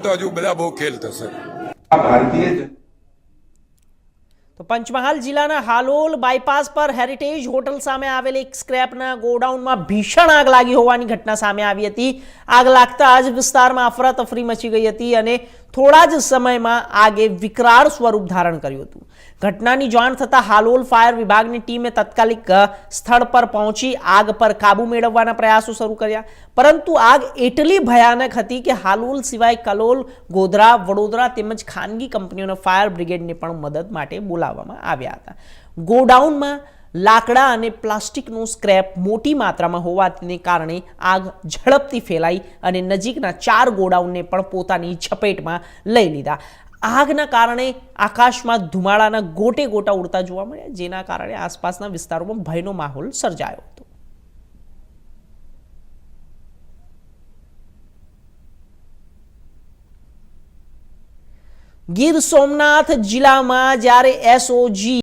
તો હજુ બધા બહુ ખેલ થશે। તો પંચમહાલ જિલ્લાના હાલોલ બાયપાસ પર હેરિટેજ હોટલ સામે આવેલ એક સ્ક્રેપના ગોડાઉનમાં ભીષણ આગ લાગી હોવાની ઘટના સામે આવી હતી। આગ લાગતા જ વિસ્તારમાં અફરાતફરી મચી ગઈ હતી અને થોડા જ સમયમાં આગે વિકરાળ સ્વરૂપ ધારણ કર્યું હતું। ઘટનાની જાણ થતાં હાલોલ ફાયર વિભાગની ટીમે તાત્કાલિક સ્થળ પર પહોંચી આગ પર કાબુ મેળવવાના પ્રયાસો શરૂ કર્યા, પરંતુ આગ એટલી ભયાનક હતી કે હાલોલ સિવાય કલોલ, ગોધરા, વડોદરા તેમજ ખાનગી કંપનીઓના ફાયર બ્રિગેડને પણ મદદ માટે બોલાવવામાં આવ્યા હતા। ગોડાઉનમાં લાકડા અને પ્લાસ્ટિકનો સ્ક્રેપ મોટી માત્રામાં હોવાને કારણે આગ ઝડપથી ફેલાઈ અને નજીકના 4 ગોડાઉનને પણ પોતાની ઝપેટમાં લઈ લીધા। આગના કારણે આકાશમાં ધુમાડાના ગોટે ગોટા ઉડતા જોવા મળ્યા, જેના કારણે આસપાસના વિસ્તારોમાં ભયનો માહોલ સર્જાયો હતો। ગીર સોમનાથ જિલ્લામાં જ્યારે એસઓજી